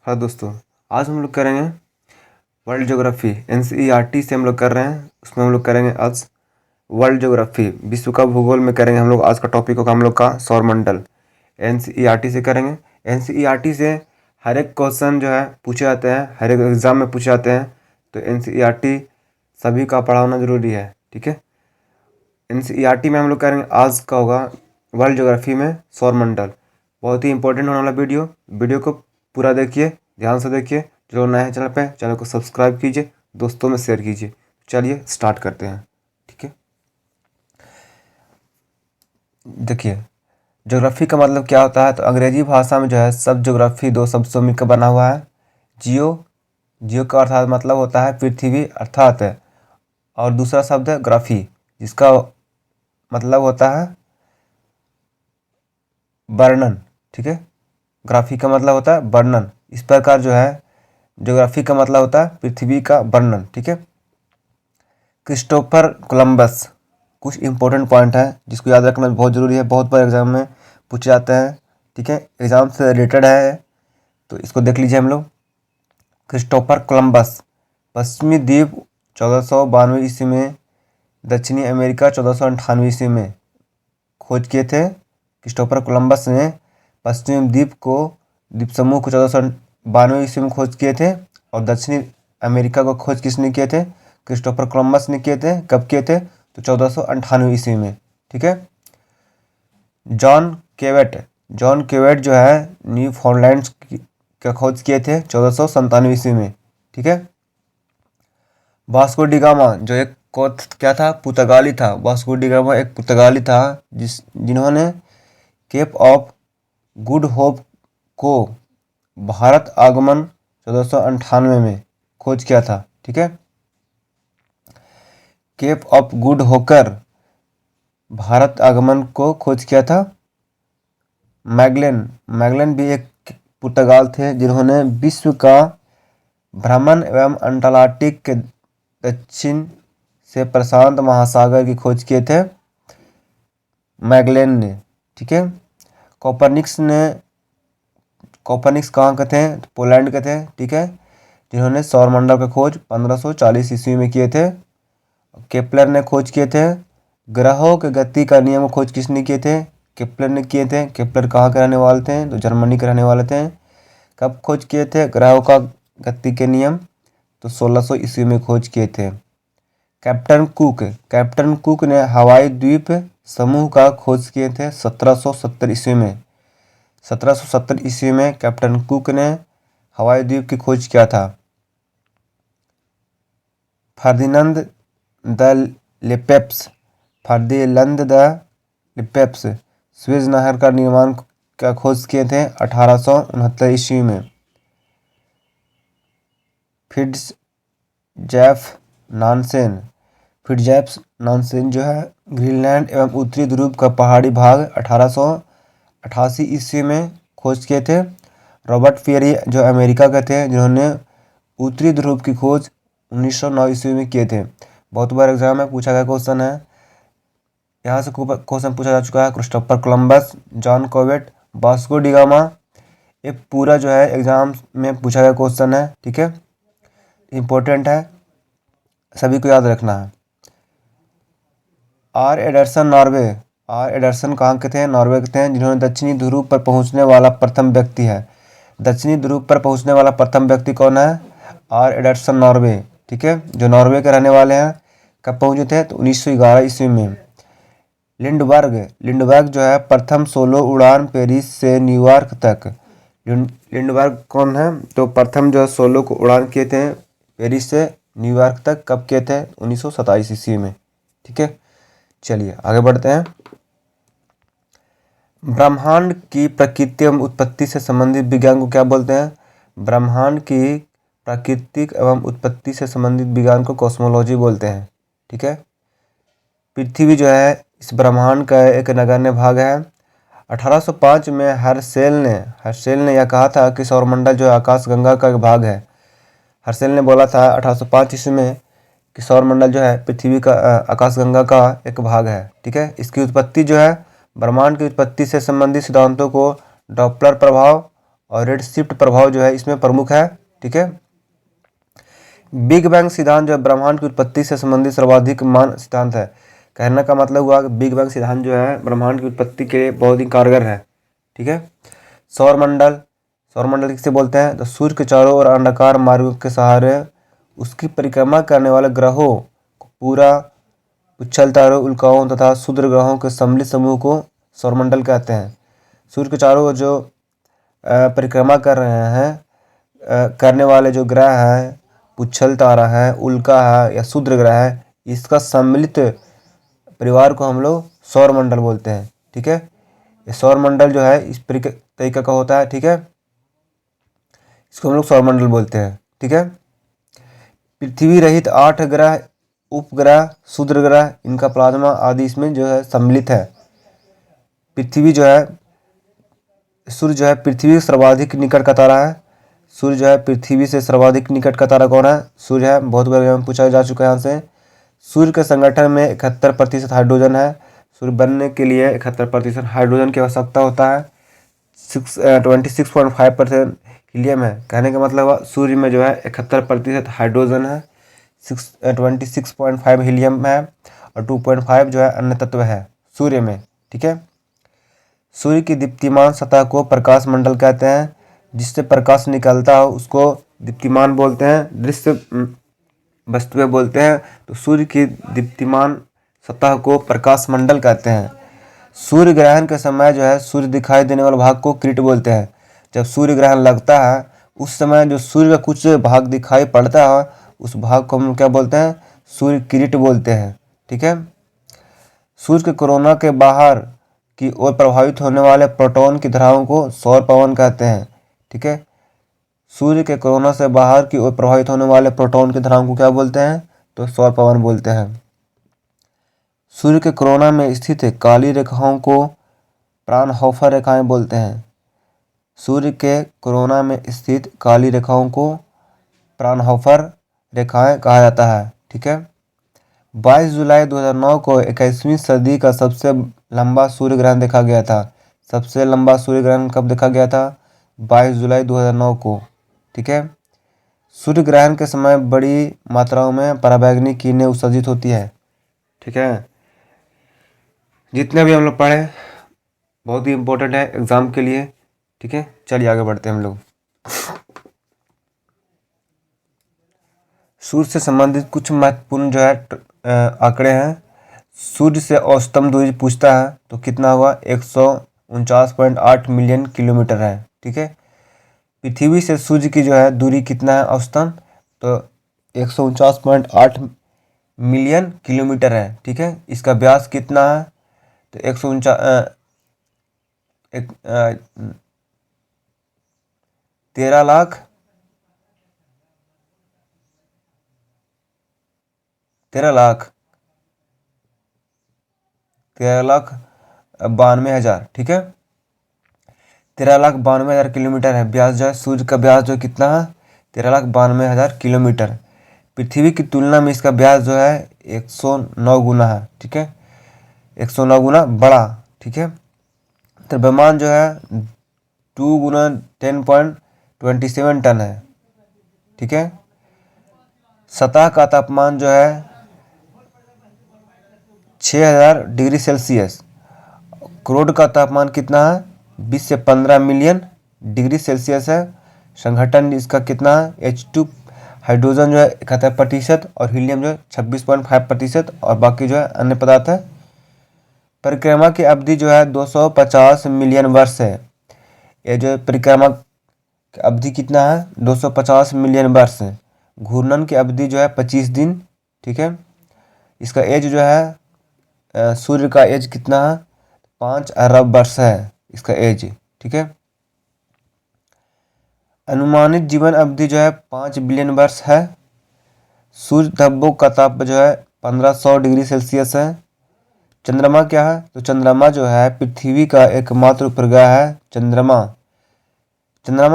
हाँ दोस्तों, आज हम लोग करेंगे वर्ल्ड ज्योग्राफी। एनसीईआरटी से हम लोग कर रहे हैं, उसमें हम लोग करेंगे आज वर्ल्ड ज्योग्राफी। विश्व का भूगोल में करेंगे हम लोग। आज का टॉपिक होगा हम लोग का सौरमंडल। एनसीईआरटी से करेंगे। एनसीईआरटी से हर एक क्वेश्चन जो है पूछे जाते हैं, हर एक एग्ज़ाम में पूछे जाते हैं। तो एनसीईआरटी सभी का पढ़ाना ज़रूरी है, ठीक है। एनसीईआरटी में हम लोग करेंगे, आज का होगा वर्ल्ड ज्योग्राफी में सौरमंडल। बहुत ही इंपॉर्टेंट होने वाला वीडियो को पूरा देखिए, ध्यान से देखिए। जो नए हैं चैनल को सब्सक्राइब कीजिए, दोस्तों में शेयर कीजिए। चलिए स्टार्ट करते हैं, ठीक है। देखिए, ज्योग्राफी का मतलब क्या होता है, तो अंग्रेजी भाषा में जो है सब ज्योग्राफी दो शब्दों में मिलकर बना हुआ है। जियो का अर्थात मतलब होता है पृथ्वी अर्थात है, और दूसरा शब्द है ग्राफी, जिसका मतलब होता है वर्णन, ठीक है। ग्राफी का मतलब होता है वर्णन। इस प्रकार जो है ज्योग्राफी का मतलब होता है पृथ्वी का वर्णन, ठीक है। क्रिस्टोफर कोलंबस, कुछ इंपॉर्टेंट पॉइंट है जिसको याद रखना बहुत ज़रूरी है, बहुत बार एग्जाम में पूछे जाते हैं, ठीक है। एग्जाम से रिलेटेड है, तो इसको देख लीजिए हम लोग। क्रिस्टोफर कोलंबस पश्चिमी द्वीप 1492 ईस्वी में, दक्षिणी अमेरिका 1498 ईस्वी में खोज किए थे। क्रिस्टोफर कोलंबस ने पश्चिमी द्वीप समूह को 1492 ईस्वी में खोज किए थे, और दक्षिणी अमेरिका को खोज किसने किए थे? क्रिस्टोफर कोलंबस ने किए थे। कब किए थे? तो 1498 ईस्वी में, ठीक है। जॉन केवेट जो है न्यू फाउंडलैंड का खोज किए थे 1497 ईस्वी में, ठीक है। वास्को डी गामा जो एक क्या था? पुर्तगाली था। वास्को डी गामा एक पुर्तगाली था जिन्होंने केप ऑफ गुड होप को भारत आगमन 1498 में खोज किया था, ठीक है। केप ऑफ गुड होकर भारत आगमन को खोज किया था मैगलन भी एक पुर्तगाल थे जिन्होंने विश्व का भ्रमण एवं अंटार्कटिक के दक्षिण से प्रशांत महासागर की खोज किए थे मैगलन ने, ठीक है। कोपरनिक्स कहाँ के थे? तो पोलैंड के थे, ठीक है, जिन्होंने सौरमंडल का खोज 1540 ईस्वी में किए थे। केपलर ने खोज किए थे ग्रहों के गति का नियम खोज किसने किए थे? केपलर ने किए थे। केपलर कहाँ के रहने वाले थे? तो जर्मनी के रहने वाले थे। कब खोज किए थे ग्रहों का गति के नियम? तो 1600 ईस्वी में खोज किए थे। कैप्टन कुक ने हवाई द्वीप समूह का खोज किए थे 1770 ईस्वी में। 1770 ईस्वी में कैप्टन कुक ने हवाई द्वीप की खोज किया था। फर्दिनंद द लिपेप्स स्वेज नहर का निर्माण का खोज किए थे 1869 ईस्वी में। फिट्जजेफ नानसेन जो है ग्रीनलैंड एवं उत्तरी ध्रुव का पहाड़ी भाग 1888 ईस्वी में खोज किए थे। रॉबर्ट पेरी जो अमेरिका के थे जिन्होंने उत्तरी ध्रुव की खोज 1909 ईस्वी में किए थे। बहुत बार एग्जाम में पूछा गया क्वेश्चन है, यहाँ से क्वेश्चन पूछा जा चुका है। Christopher Columbus, John Cabot, Vasco da Gama, ये पूरा जो है एग्जाम में पूछा गया क्वेश्चन है, ठीक है। इम्पोर्टेंट है, सभी को याद रखना है। आर एडरसन कहाँ के थे? नॉर्वे के थे, जिन्होंने दक्षिणी ध्रुव पर पहुंचने वाला प्रथम व्यक्ति है। दक्षिणी ध्रुव पर पहुंचने वाला प्रथम व्यक्ति कौन है? आर एडरसन, नॉर्वे, ठीक है, जो नॉर्वे के रहने वाले हैं। कब पहुंचे थे? तो 1911 ईस्वी में। लिंडबर्ग जो है प्रथम सोलो उड़ान पेरिस से न्यूयॉर्क तक। लिंडबर्ग कौन है? तो प्रथम जो है सोलो को उड़ान किए थे पेरिस से न्यूयॉर्क तक। कब किए थे? 1927 ईस्वी में, ठीक है। चलिए आगे बढ़ते हैं। ब्रह्मांड की प्रकृति एवं उत्पत्ति से संबंधित विज्ञान को क्या बोलते हैं? ब्रह्मांड की प्राकृतिक एवं उत्पत्ति से संबंधित विज्ञान को कॉस्मोलॉजी बोलते हैं, ठीक है। पृथ्वी जो है इस ब्रह्मांड का एक नगण्य भाग है। 1805 में हर्शेल ने यह कहा था कि सौरमंडल जो है आकाशगंगा का एक भाग है। हर्शेल ने बोला था 1805 ईस्वी में कि सौरमंडल जो है पृथ्वी का आकाशगंगा का एक भाग है, ठीक है। इसकी उत्पत्ति जो है ब्रह्मांड की उत्पत्ति से संबंधित सिद्धांतों को डॉपलर प्रभाव और रेड शिफ्ट प्रभाव जो है इसमें प्रमुख है। ठीक है। बिग बैंग सिद्धांत जो है ब्रह्मांड की उत्पत्ति से संबंधित सर्वाधिक मान सिद्धांत है। कहने का मतलब हुआ कि बिग बैंग सिद्धांत जो है ब्रह्मांड की उत्पत्ति के लिए बहुत ही कारगर है। ठीक है। सौरमंडल, सौरमंडल किसे बोलते हैं? तो सूर्य के चारों ओर अंडाकार मार्गों के सहारे उसकी परिक्रमा करने वाले ग्रहों को पूरा उच्छल तारों, उल्काओं तथा क्षुद्र ग्रहों के सम्मिलित समूह को सौरमंडल कहते हैं। सूर्य के चारों ओर जो परिक्रमा कर रहे हैं करने वाले जो ग्रह हैं, उच्छल तारा है, उल्का है या क्षुद्र ग्रह है, इसका सम्मिलित परिवार को हम लोग सौरमंडल बोलते हैं। ठीक है। ये सौरमंडल जो है इस तरीके का होता है। ठीक है। इसको हम लोग सौरमंडल बोलते हैं। ठीक है। पृथ्वी रहित 8 ग्रह, उपग्रह, क्षुद्र ग्रह, इनका प्लाज्मा आदि इसमें जो है सम्मिलित है। पृथ्वी जो है, सूर्य जो है पृथ्वी से सर्वाधिक निकट का तारा है। सूर्य जो है पृथ्वी से सर्वाधिक निकट का तारा कौन है? सूर्य है। बहुत बार में पूछा जा चुका है यहाँ से। सूर्य के संगठन में 71% हाइड्रोजन है। सूर्य बनने के लिए 71% हाइड्रोजन की आवश्यकता होता है। 26.5% हीलियम है। कहने का मतलब सूर्य में जो है 71% हाइड्रोजन है, 26.5 हीलियम है और 2.5 जो है अन्य तत्व है सूर्य में। ठीक है। सूर्य की दीप्तिमान सतह को प्रकाश मंडल कहते हैं। जिससे प्रकाश निकलता हो उसको दीप्तिमान बोलते हैं, दृश्य वस्तुएं बोलते हैं। तो सूर्य की दीप्तिमान सतह को प्रकाश मंडल कहते हैं। सूर्य ग्रहण के समय जो है सूर्य दिखाई देने वाले भाग को किरीट बोलते हैं। जब सूर्य ग्रहण लगता है उस समय जो सूर्य का कुछ भाग दिखाई पड़ता है उस भाग को हम क्या बोलते हैं? सूर्य किरीट बोलते हैं। ठीक है। सूर्य के कोरोना के बाहर की ओर प्रभावित होने वाले प्रोटॉन की धाराओं को सौर पवन कहते हैं। ठीक है। सूर्य के कोरोना से बाहर की ओर प्रभावित होने वाले प्रोटॉन की धाराओं को क्या बोलते हैं? तो सौर पवन बोलते हैं। सूर्य के कोरोना में स्थित काली रेखाओं को फ्राउनहोफर रेखाएं बोलते हैं। सूर्य के कोरोना में स्थित काली रेखाओं को फ्राउनहोफर रेखाएं कहा जाता है। ठीक है। 22 जुलाई 2009 को 21वीं सदी का सबसे लंबा सूर्य ग्रहण देखा गया था। सबसे लंबा सूर्य ग्रहण कब देखा गया था? 22 जुलाई 2009 को। ठीक है। सूर्य ग्रहण के समय बड़ी मात्राओं में पराबैंगनी किरणें उत्सर्जित होती है। ठीक है। जितने भी हम लोग पढ़े बहुत ही इम्पोर्टेंट है एग्जाम के लिए। ठीक है। चलिए आगे बढ़ते हैं हम लोग। सूर्य से संबंधित कुछ महत्वपूर्ण जो है आंकड़े हैं। सूर्य से औसतम दूरी पूछता है तो कितना हुआ? 149.8 मिलियन किलोमीटर है। ठीक है। पृथ्वी से सूर्य की जो है दूरी कितना है औसतन? तो 149.8 मिलियन किलोमीटर है। ठीक है। इसका व्यास कितना है? तो 13 लाख 92,000। ठीक है। 13,92,000 किलोमीटर है व्यास जो है। सूर्य का व्यास जो कितना है? 13,92,000 किलोमीटर। पृथ्वी की तुलना में इसका व्यास जो है 109 गुना है। ठीक है। 109 गुना बड़ा। ठीक है। द्रव्यमान जो है 2 गुना 10.27 टन है। ठीक है। सतह का तापमान जो है 6000 डिग्री सेल्सियस। क्रोड का तापमान कितना है? 20 से 15 मिलियन डिग्री सेल्सियस है। संघटन इसका कितना है? H2 हाइड्रोजन जो है 71% और हीलियम जो है 26.5% और बाकी जो है अन्य पदार्थ है। परिक्रमा की अवधि जो है 250 मिलियन वर्ष है। ये जो परिक्रमा की अवधि कितना है? 250 मिलियन वर्ष है। घूर्णन की अवधि जो है 25 दिन। ठीक है। इसका एज जो है सूर्य का एज कितना है? 5 अरब वर्ष है इसका एज। ठीक है। अनुमानित जीवन अवधि जो है 5 बिलियन वर्ष है। सूर्य धब्बों का ताप जो है 1500 डिग्री सेल्सियस है। चंद्रमा क्या है? तो चंद्रमा जो है पृथ्वी का एकमात्र उपग्रह है। चंद्रमा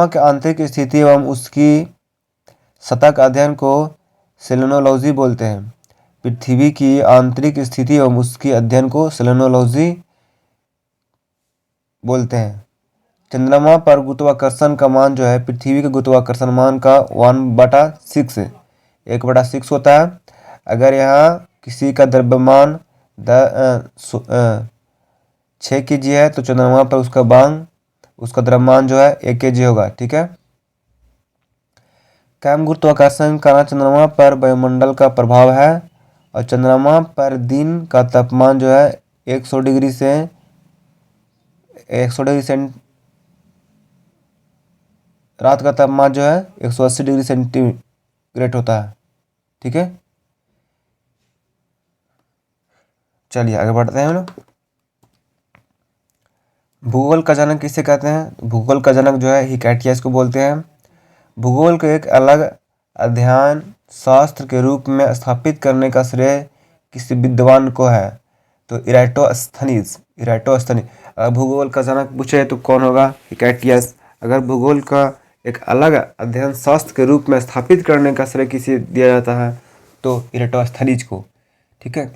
के आंतरिक स्थिति एवं उसकी सतह का अध्ययन को सेलेनोलॉजी बोलते हैं। पृथ्वी की आंतरिक स्थिति एवं उसकी अध्ययन को सेलेनोलॉजी बोलते हैं। चंद्रमा पर गुरुत्वाकर्षण का मान जो है पृथ्वी के गुरुत्वाकर्षण मान का 1/6 1/6 होता है। अगर यहाँ किसी का द्रव्यमान 6 kg है तो चंद्रमा पर उसका द्रव्यमान जो है 1 kg होगा। ठीक है। कम गुरुत्वाकर्षण का चंद्रमा पर वायुमंडल का प्रभाव है और चंद्रमा पर दिन का तापमान जो है 100 डिग्री से 100 डिग्री सेंट रात का तापमान जो है 180 डिग्री सेंटीग्रेड होता है। ठीक है। चलिए आगे बढ़ते हैं हम लोग। भूगोल का जनक किसे कहते हैं? भूगोल का जनक जो है हिकाइटियस को बोलते हैं। भूगोल को एक अलग अध्ययन शास्त्र के रूप में स्थापित करने का श्रेय किसी विद्वान को है? तो इराटोस्थनीज। अगर भूगोल का जनक पूछे तो कौन होगा? हिकाइटियस। अगर भूगोल का एक अलग अध्ययन शास्त्र के रूप में स्थापित करने का श्रेय किसे दिया जाता है? तो इराटोस्थनीज को। ठीक है।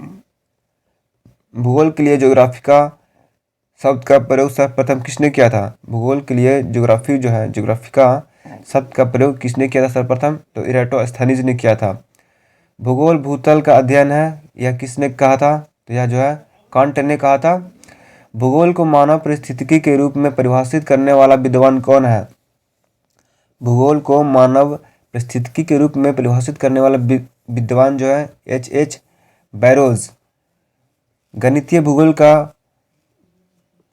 भूगोल के लिए ज्योग्राफी का शब्द का प्रयोग सर्वप्रथम किसने किया था? भूगोल के लिए ज्योग्राफी का शब्द का प्रयोग किसने किया था सर्वप्रथम? तो इराटोस्थनीज ने किया था। भूगोल भूतल का अध्ययन है, यह किसने कहा था? तो यह जो है कांट ने कहा था। भूगोल को मानव परिस्थितिकी के रूप में परिभाषित करने वाला विद्वान कौन है? भूगोल को मानव परिस्थितिकी के रूप में परिभाषित करने वाला विद्वान जो है H.H. बैरोज। गणितीय भूगोल का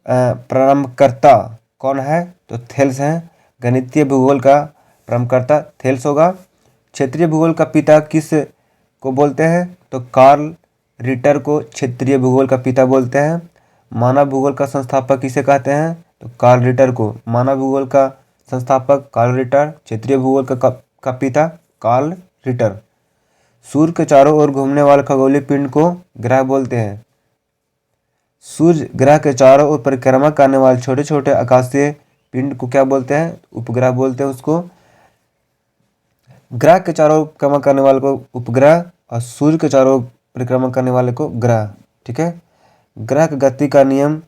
प्रारंभकर्ता कौन है? तो थेल्स हैं। गणितीय भूगोल का प्रारंभकर्ता थेल्स होगा। क्षेत्रीय भूगोल का पिता किस को बोलते हैं? तो कार्ल रिटर को क्षेत्रीय भूगोल का पिता बोलते हैं। मानव भूगोल का संस्थापक किसे कहते हैं? तो कार्ल रिटर को। मानव भूगोल का संस्थापक कार्ल रिटर, क्षेत्रीय भूगोल का पिता कार्ल रिटर। सूर्य के चारों ओर घूमने वाले खगोलीय पिंड को ग्रह बोलते हैं। सूर्य ग्रह के चारों ओर परिक्रमा करने वाले छोटे छोटे आकाशीय पिंड को क्या बोलते हैं? उपग्रह बोलते हैं उसको। ग्रह के चारों ओर परिक्रमा करने वाले को उपग्रह और सूर्य के चारों ओर परिक्रमा करने वाले को ग्रह। ठीक है। ग्रह की गति का नियम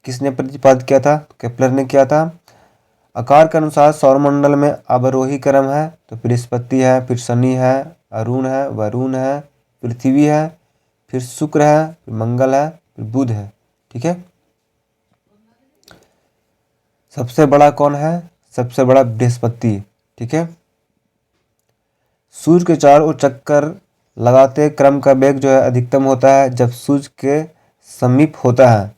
किसने प्रतिपादित किया था? केपलर ने किया था। आकार के अनुसार सौरमंडल में अवरोही क्रम है, तो बृहस्पति है, फिर शनि है, अरुण है, वरुण है, पृथ्वी है, फिर शुक्र है, फिर मंगल है, फिर बुध है। ठीक है। सबसे बड़ा कौन है? सबसे बड़ा बृहस्पति। ठीक है। सूर्य के चारों ओर चक्कर लगाते क्रम का वेग जो है अधिकतम होता है जब सूर्य के समीप होता है।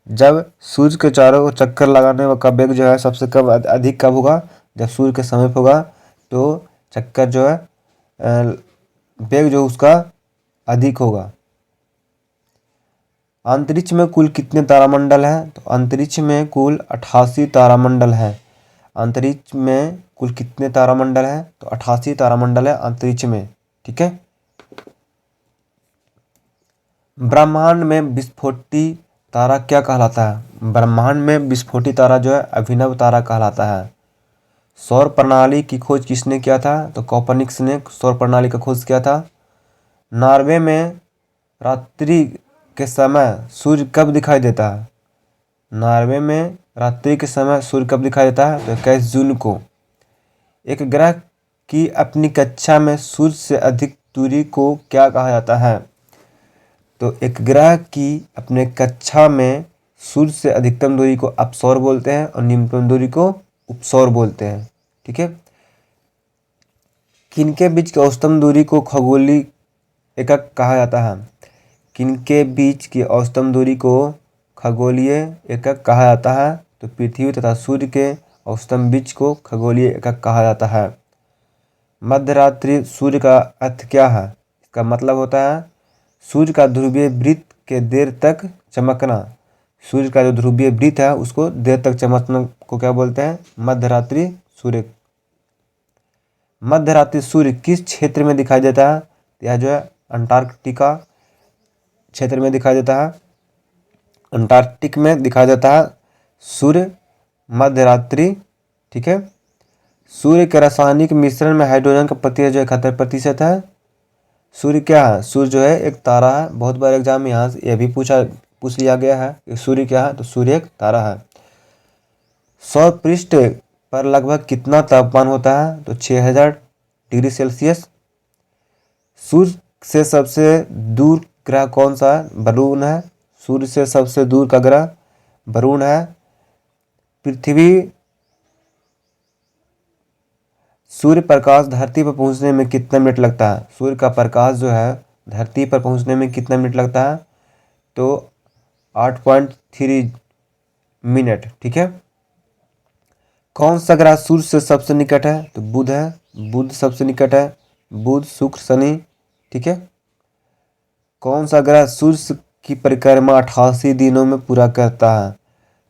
जब सूर्य के चारों ओर चक्कर लगाने का वेग जो है सबसे कम अधिक कब होगा? जब सूर्य के समीप होगा। तो चक्कर जो है वेग जो उसका अधिक होगा। अंतरिक्ष में कुल कितने तारामंडल हैं? तो अंतरिक्ष में कुल 88 तारामंडल हैं। अंतरिक्ष में कुल कितने तारामंडल हैं? तो 88 तारामंडल है अंतरिक्ष में। ठीक है। ब्रह्मांड में विस्फोटी तारा क्या कहलाता है? ब्रह्मांड में विस्फोटी तारा जो है अभिनव तारा कहलाता है। सौर प्रणाली की खोज किसने किया था? तो कोपर्निकस ने सौर प्रणाली का खोज किया था। नॉर्वे में रात्रि के समय सूर्य कब दिखाई देता है? नॉर्वे में रात्रि के समय सूर्य कब दिखाई देता है? तो 21 जून को। एक ग्रह की अपनी कक्षा में सूर्य से अधिक दूरी को क्या कहा जाता है? तो एक ग्रह की अपने कक्षा में सूर्य से अधिकतम दूरी को अपसौर बोलते हैं और निम्नतम दूरी को उपसौर बोलते हैं। ठीक है। किनके बीच की औसतम दूरी को खगोलीय एकक कहा जाता है? किनके बीच की औसतम दूरी को खगोलीय एकक कहा जाता है? तो पृथ्वी तथा सूर्य के औसतम बीच को खगोलीय एकक कहा जाता है। मध्यरात्रि सूर्य का अर्थ क्या है? इसका मतलब होता है सूर्य का ध्रुवीय वृत्त के देर तक चमकना। सूर्य का जो ध्रुवीय वृत्त है उसको देर तक चमकना को क्या बोलते हैं? मध्यरात्रि सूर्य। मध्यरात्रि सूर्य किस क्षेत्र में दिखाई देता है? यह जो है अंटार्कटिका क्षेत्र में दिखाई देता है। अंटार्कटिक में दिखाई देता है सूर्य मध्यरात्रि। ठीक है। सूर्य के रासायनिक मिश्रण में हाइड्रोजन का प्रतिशत जो 71% है। सूर्य क्या है? सूर्य जो है एक तारा है। बहुत बार एग्जाम में यहाँ से यह भी पूछ लिया गया है कि सूर्य क्या है? तो सूर्य एक तारा है। सौर पृष्ठ पर लगभग कितना तापमान होता है? तो 6000 डिग्री सेल्सियस। सूर्य से सबसे दूर ग्रह कौन सा है? वरुण है। सूर्य से सबसे दूर का ग्रह वरुण है। पृथ्वी सूर्य प्रकाश धरती पर पहुंचने में कितना मिनट लगता है? सूर्य का प्रकाश जो है धरती पर पहुंचने में कितना मिनट लगता है? तो 8.3 मिनट। ठीक है। कौन सा ग्रह सूर्य से सबसे निकट है? तो बुध है। बुध सबसे निकट है। बुध, शुक्र, शनि। ठीक है। कौन सा ग्रह सूर्य की परिक्रमा 88 दिनों में पूरा करता है?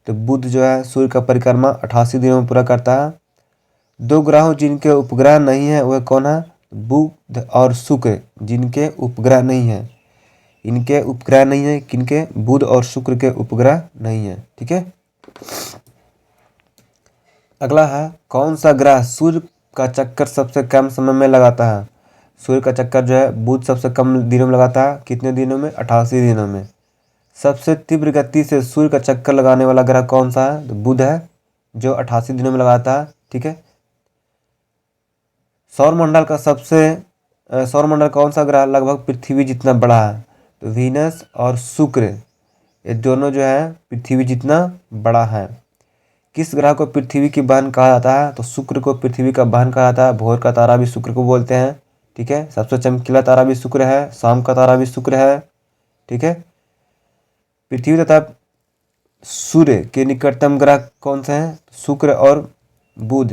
तो बुध जो है सूर्य का परिक्रमा 88 दिनों में पूरा करता है। दो ग्रहों जिनके उपग्रह नहीं है वह कौन है? बुध और शुक्र, जिनके उपग्रह नहीं है। इनके उपग्रह नहीं है, किनके? बुध और शुक्र के उपग्रह नहीं है। ठीक है। अगला है, कौन सा ग्रह सूर्य का चक्कर सबसे कम समय में लगाता है? सूर्य का चक्कर जो है बुध सबसे कम दिनों में लगाता है। कितने दिनों में? 88 दिनों में। सबसे तीव्र गति से सूर्य का चक्कर लगाने वाला ग्रह कौन सा है? तो बुध है, जो 88 दिनों में लगाता है। ठीक है। सौरमंडल कौन सा ग्रह लगभग पृथ्वी जितना बड़ा है? तो वीनस और शुक्र, ये दोनों जो है पृथ्वी जितना बड़ा है। किस ग्रह को पृथ्वी की बहन कहा जाता है? तो शुक्र को पृथ्वी का बहन कहा जाता है। भोर का तारा भी शुक्र को बोलते हैं। ठीक है। सबसे चमकीला तारा भी शुक्र है। शाम का तारा भी शुक्र है। ठीक है। पृथ्वी तथा सूर्य के निकटतम ग्रह कौन से हैं? शुक्र और बुध।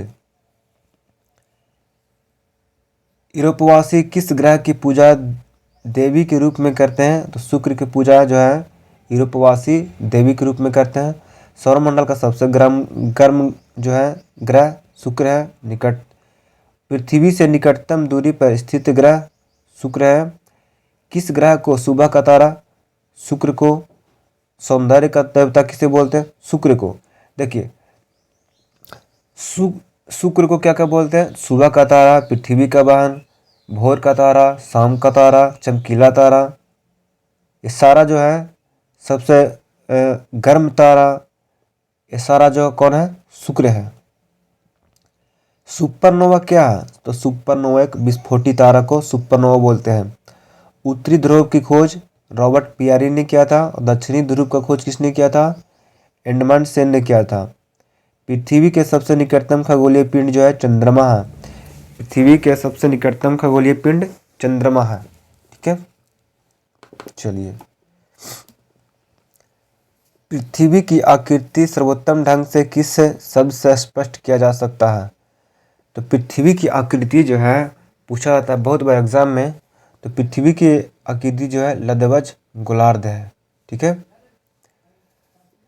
यूरोपवासी किस ग्रह की पूजा देवी के रूप में करते हैं? तो शुक्र की पूजा जो है यूरोपवासी देवी के रूप में करते हैं। सौरमंडल का सबसे गर्म जो है ग्रह शुक्र है। पृथ्वी से निकटतम दूरी पर स्थित ग्रह शुक्र है। किस ग्रह को सुबह का तारा? शुक्र को। सौंदर्य का देवता किसे बोलते हैं? शुक्र को। देखिए, शुक्र को क्या क्या बोलते हैं? सुबह का तारा, पृथ्वी का वाहन, भोर का तारा, शाम का तारा, चमकीला तारा। ये सारा जो है सबसे गर्म तारा, ये सारा जो कौन है? शुक्र है। सुपरनोवा क्या है? तो सुपरनोवा एक विस्फोटी तारा को सुपरनोवा बोलते हैं। उत्तरी ध्रुव की खोज रॉबर्ट पियरी ने किया था और दक्षिणी ध्रुव का खोज किसने किया था? एडमंड सेन ने किया था। पृथ्वी के सबसे निकटतम खगोलीय पिंड जो है चंद्रमा है। पृथ्वी के सबसे निकटतम खगोलीय पिंड चंद्रमा है। ठीक है। चलिए, पृथ्वी की आकृति सर्वोत्तम ढंग से किस शब्द से स्पष्ट किया जा सकता है? तो पृथ्वी की आकृति जो है पूछा जाता है बहुत बार एग्जाम में। तो पृथ्वी की आकृति जो है लंबवत गोलार्ध है। ठीक है।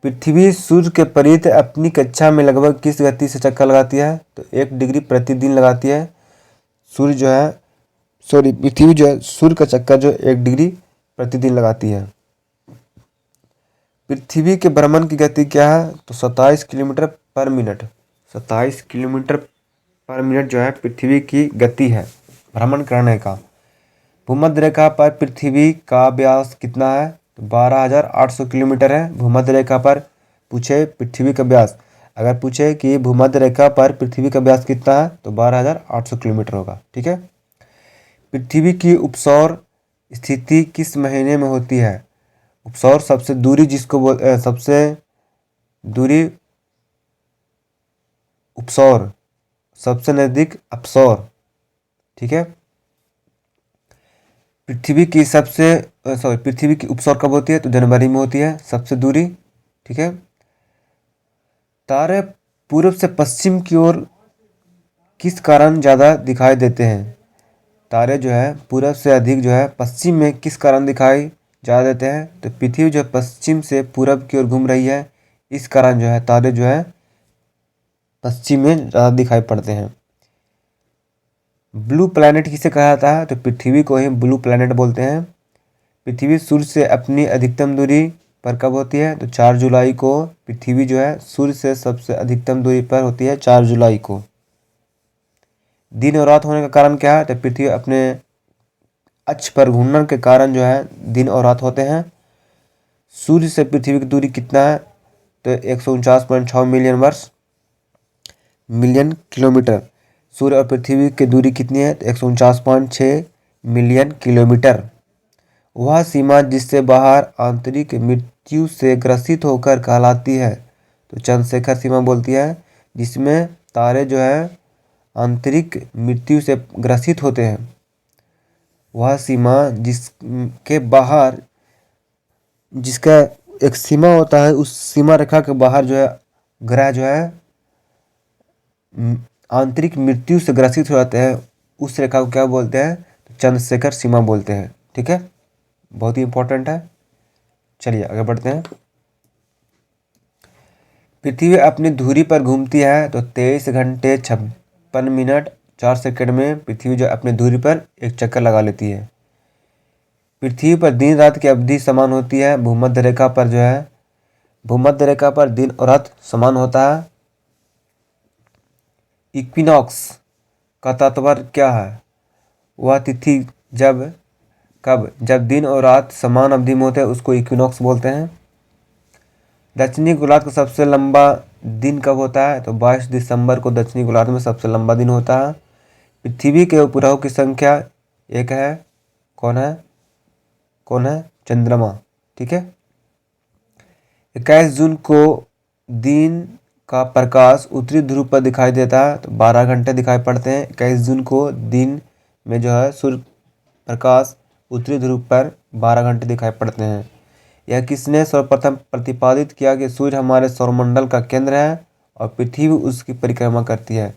पृथ्वी सूर्य के परित अपनी कक्षा में लगभग किस गति से चक्कर लगाती है? तो 1 डिग्री प्रतिदिन लगाती है। पृथ्वी जो है सूर्य का चक्कर जो 1 डिग्री प्रतिदिन लगाती है। पृथ्वी के भ्रमण की गति क्या है? तो 27 किलोमीटर पर मिनट। 27 किलोमीटर पर मिनट जो है पृथ्वी की गति है भ्रमण करने का। भूमध्य रेखा पर पृथ्वी का व्यास कितना है? तो 12,800 किलोमीटर है भूमध्य रेखा पर। पूछे पृथ्वी का व्यास, अगर पूछे कि भूमध्य रेखा पर पृथ्वी का व्यास कितना है तो 12,800 किलोमीटर होगा। ठीक है। पृथ्वी की उपसौर स्थिति किस महीने में होती है? उपसौर सबसे दूरी उपसौर सबसे नजदीक अपसौर। ठीक है। पृथ्वी की उपसौर कब होती है? तो जनवरी में होती है सबसे दूरी। ठीक है। तारे पूर्व से पश्चिम की ओर किस कारण ज़्यादा दिखाई देते हैं? तारे जो है पूर्व से अधिक जो है पश्चिम में किस कारण दिखाई ज़्यादा देते हैं? तो पृथ्वी जो पश्चिम से पूरब की ओर घूम रही है, इस कारण जो है तारे जो है पश्चिम में ज़्यादा दिखाई पड़ते हैं। ब्लू प्लैनेट किसे कहा जाता है? तो पृथ्वी को ही ब्लू प्लैनेट बोलते हैं। पृथ्वी सूर्य से अपनी अधिकतम दूरी पर कब होती है? तो 4 जुलाई को पृथ्वी जो है सूर्य से सबसे अधिकतम दूरी पर होती है 4 जुलाई को। दिन और रात होने का कारण क्या है? तो पृथ्वी अपने अक्ष पर घूमने के कारण जो है दिन और रात होते हैं। सूर्य से पृथ्वी की दूरी कितना है? तो 149.6 मिलियन वर्ष। Million kilometre. सूर्य और पृथ्वी की दूरी कितनी है? 149.6 मिलियन किलोमीटर। वह सीमा जिससे बाहर आंतरिक मृत्यु से ग्रसित होकर कहलाती है। तो चंद्रशेखर सीमा बोलती है जिसमें तारे जो है आंतरिक मृत्यु से ग्रसित होते हैं। वह सीमा जिसके बाहर, जिसका एक सीमा होता है, उस सीमा रेखा के बाहर जो है ग्रह जो है आंतरिक मृत्यु से ग्रसित हो जाते हैं, उस रेखा को क्या बोलते हैं? तो चंद्रशेखर सीमा बोलते हैं। ठीक है, बहुत ही इंपॉर्टेंट है। चलिए आगे बढ़ते हैं। पृथ्वी अपनी धुरी पर घूमती है तो 23 घंटे 56 मिनट 4 सेकंड में पृथ्वी जो अपनी धुरी पर एक चक्कर लगा लेती है। पृथ्वी पर दिन रात की अवधि समान होती है। भूमध्य रेखा पर जो है, भूमध्य रेखा पर दिन और रात समान होता है। इक्विनॉक्स का तात्पर्य क्या है? वह तिथि जब दिन और रात समान अवधि में होते हैं उसको इक्विनॉक्स बोलते हैं। दक्षिणी गोलार्ध का सबसे लंबा दिन कब होता है? तो 22 दिसंबर को दक्षिणी गोलार्ध में सबसे लंबा दिन होता है। पृथ्वी के उपग्रहों की संख्या एक है। कौन है? चंद्रमा। ठीक है। 21 जून को दिन का प्रकाश उत्तरी ध्रुव पर दिखाई देता है तो 12 घंटे दिखाई पड़ते हैं। 21 जून को दिन में जो है सूर्य प्रकाश उत्तरी ध्रुव पर 12 घंटे दिखाई पड़ते हैं। यह किसने सर्वप्रथम प्रतिपादित किया कि सूर्य हमारे सौरमंडल का केंद्र है और पृथ्वी उसकी परिक्रमा करती है?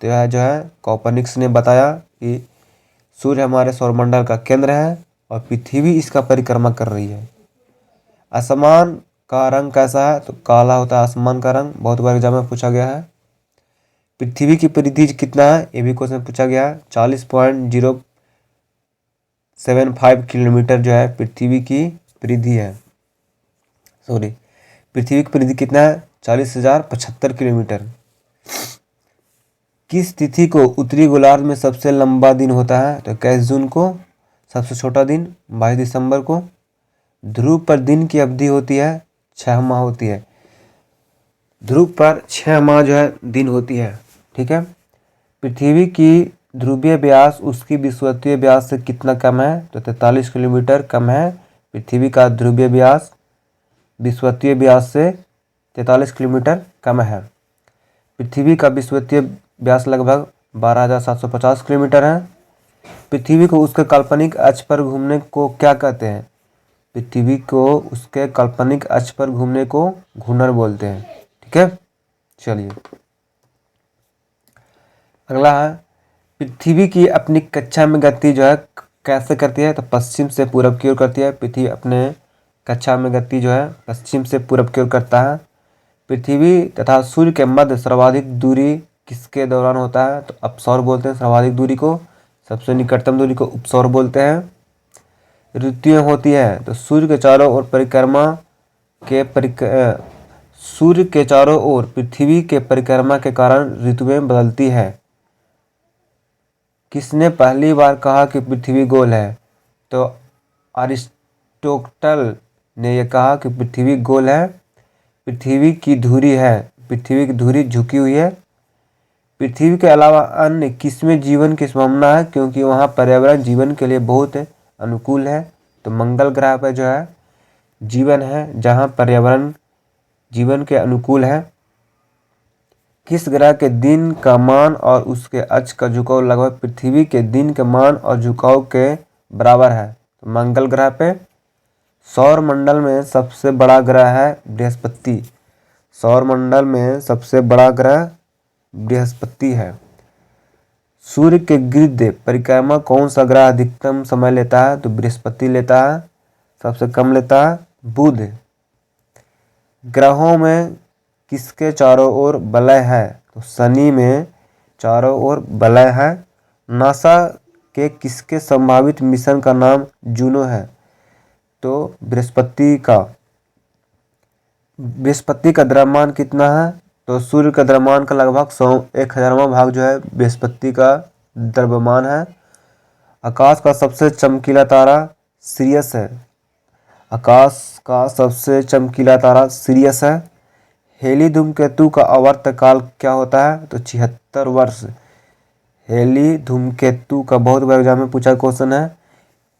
तो यह जो है कोपर्निकस ने बताया कि सूर्य हमारे सौरमंडल का केंद्र है और पृथ्वी इसका परिक्रमा कर रही है। आसमान का रंग कैसा है? तो काला होता है आसमान का रंग। बहुत बार एग्जाम में पूछा गया है। पृथ्वी की परिधि कितना है? ये भी क्वेश्चन पूछा गया है। 40.075 किलोमीटर जो है पृथ्वी की परिधि है। पृथ्वी की परिधि कितना है? 40,075 किलोमीटर। किस तिथि को उत्तरी गोलार्ध में सबसे लंबा दिन होता है? तो 21 जून को। सबसे छोटा दिन 22 दिसंबर को। ध्रुव पर दिन की अवधि होती है 6 माह होती है। ध्रुव पर 6 माह जो है दिन होती है। ठीक है। पृथ्वी की ध्रुवीय व्यास उसकी विषुवतीय व्यास से कितना कम है? तो 43 किलोमीटर कम है पृथ्वी का ध्रुवीय व्यास विषुवतीय व्यास से 43 किलोमीटर कम है। पृथ्वी का विषुवतीय व्यास लगभग 12,750 किलोमीटर है। पृथ्वी को उसके काल्पनिक अक्ष पर घूमने को क्या कहते हैं? पृथ्वी को उसके काल्पनिक अक्ष पर घूमने को घूर्णन बोलते हैं। ठीक है। चलिए अगला है, पृथ्वी की अपनी कक्षा में गति जो है कैसे करती है? तो पश्चिम से पूरब की ओर करती है। पृथ्वी अपने कक्षा में गति जो है पश्चिम से पूरब की ओर करता है। पृथ्वी तथा सूर्य के मध्य सर्वाधिक दूरी किसके दौरान होता है? तो अपसौर बोलते हैं सर्वाधिक दूरी को। सबसे निकटतम दूरी को उपसौर बोलते हैं। ऋतुएं होती है तो सूर्य के चारों ओर सूर्य के चारों ओर पृथ्वी के परिक्रमा के कारण ऋतुएं बदलती है। किसने पहली बार कहा कि पृथ्वी गोल है? तो अरिस्टोटल ने यह कहा कि पृथ्वी गोल है। पृथ्वी की धुरी है, पृथ्वी की धुरी झुकी हुई है। पृथ्वी के अलावा अन्य किसमें जीवन की संभावना है? क्योंकि वहाँ पर्यावरण जीवन के लिए बहुत अनुकूल है। तो मंगल ग्रह पर जो है जीवन है जहाँ पर्यावरण जीवन के अनुकूल है। किस ग्रह के दिन का मान और उसके अक्ष का झुकाव लगभग पृथ्वी के दिन के मान और झुकाव के बराबर है? तो मंगल ग्रह पे। सौर मंडल में सबसे बड़ा ग्रह है बृहस्पति। सौर मंडल में सबसे बड़ा ग्रह बृहस्पति है। सूर्य के गिर्द परिक्रमा कौन सा ग्रह अधिकतम समय लेता है? तो बृहस्पति लेता है। सबसे कम लेता है बुध। ग्रहों में किसके चारों ओर वलय है? तो शनि में चारों ओर वलय है। नासा के किसके संभावित मिशन का नाम जूनो है? तो बृहस्पति का द्रव्यमान कितना है? तो सूर्य का द्रव्यमान का लगभग 1,000वां भाग जो है बृहस्पति का द्रव्यमान है। आकाश का सबसे चमकीला तारा सिरियस है। आकाश का सबसे चमकीला तारा सिरियस है। हेली धूमकेतु का आवर्तकाल क्या होता है? तो 76 वर्ष। हेली धूमकेतु का बहुत बार एग्जाम में पूछा क्वेश्चन है।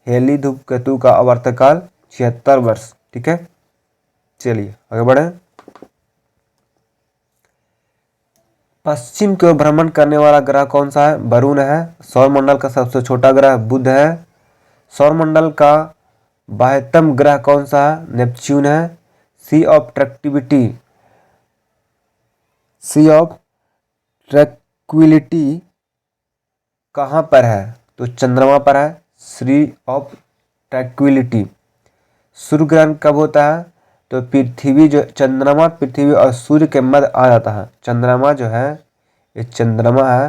हेली धूमकेतु का आवर्तकाल 76 वर्ष। ठीक है, चलिए आगे बढ़े। पश्चिम की ओर भ्रमण करने वाला ग्रह कौन सा है? वरुण है। सौरमंडल का सबसे छोटा ग्रह बुध है। सौरमंडल का बाह्यतम ग्रह कौन सा है? नेपच्यून है। सी ऑफ ट्रैंक्विलिटी कहाँ पर है? तो चंद्रमा पर है। सी ऑफ ट्रैंक्विलिटी। सूर्य ग्रहण कब होता है? तो चंद्रमा पृथ्वी और सूर्य के मध्य आ जाता है। चंद्रमा जो है, ये चंद्रमा है,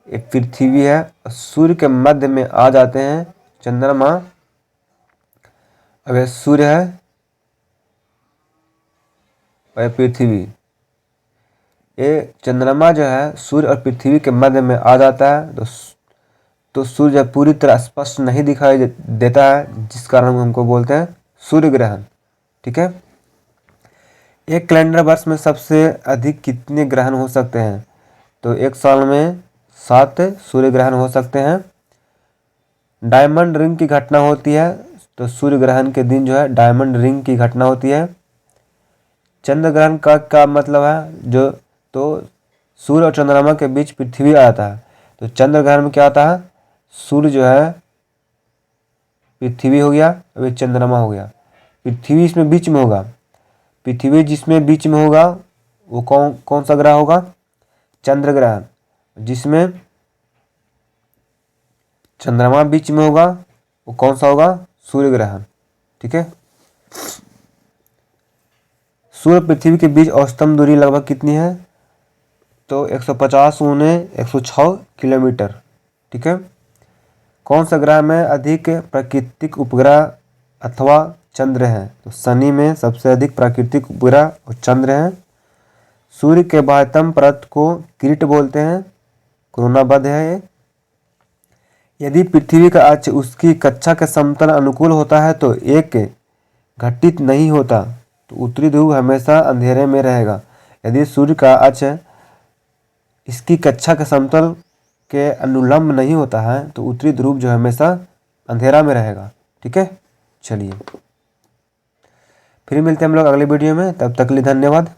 ये पृथ्वी है और सूर्य के मध्य में आ जाते हैं चंद्रमा। अब ये सूर्य है और ये पृथ्वी। ये चंद्रमा जो है सूर्य और पृथ्वी के मध्य में आ जाता है तो सूर्य पूरी तरह स्पष्ट नहीं दिखाई देता है, जिस कारण हम हमको बोलते हैं सूर्य ग्रहण। ठीक है, एक कैलेंडर वर्ष में सबसे अधिक कितने ग्रहण हो सकते हैं? तो एक साल में 7 सूर्य ग्रहण हो सकते हैं। डायमंड रिंग की घटना होती है, तो सूर्य ग्रहण के दिन जो है डायमंड रिंग की घटना होती है। चंद्र ग्रहण का क्या मतलब है? जो तो सूर्य और चंद्रमा के बीच पृथ्वी आ जाता है, तो चंद्र ग्रहण में क्या आता है? सूर्य जो है पृथ्वी हो गया, अभी चंद्रमा हो गया। पृथ्वी इसमें बीच में होगा। पृथ्वी जिसमें बीच में होगा वो कौन सा ग्रह होगा? चंद्र ग्रहण। जिसमें चंद्रमा बीच में होगा वो कौन सा होगा? सूर्य ग्रहण। ठीक है, सूर्य पृथ्वी के बीच औसतन दूरी लगभग कितनी है? तो 150 × 106 किलोमीटर। ठीक है, कौन सा ग्रह में अधिक प्राकृतिक उपग्रह अथवा चंद्र हैं? तो शनि में सबसे अधिक प्राकृतिक उपग्रह और चंद्र हैं। सूर्य के बाह्यतम परत को किरीट बोलते हैं। कोरोनाबद्ध है ये। यदि पृथ्वी का अक्ष उसकी कक्षा के समतल अनुकूल होता है तो एक घटित नहीं होता, तो उत्तरी ध्रुव हमेशा अंधेरे में रहेगा। यदि सूर्य का अक्ष इसकी कक्षा के समतल के अनुलंब नहीं होता है तो उत्तरी ध्रुव जो हमेशा अंधेरा में रहेगा। ठीक है, चलिए फिर मिलते हैं हम लोग अगले वीडियो में, तब तक के लिए धन्यवाद।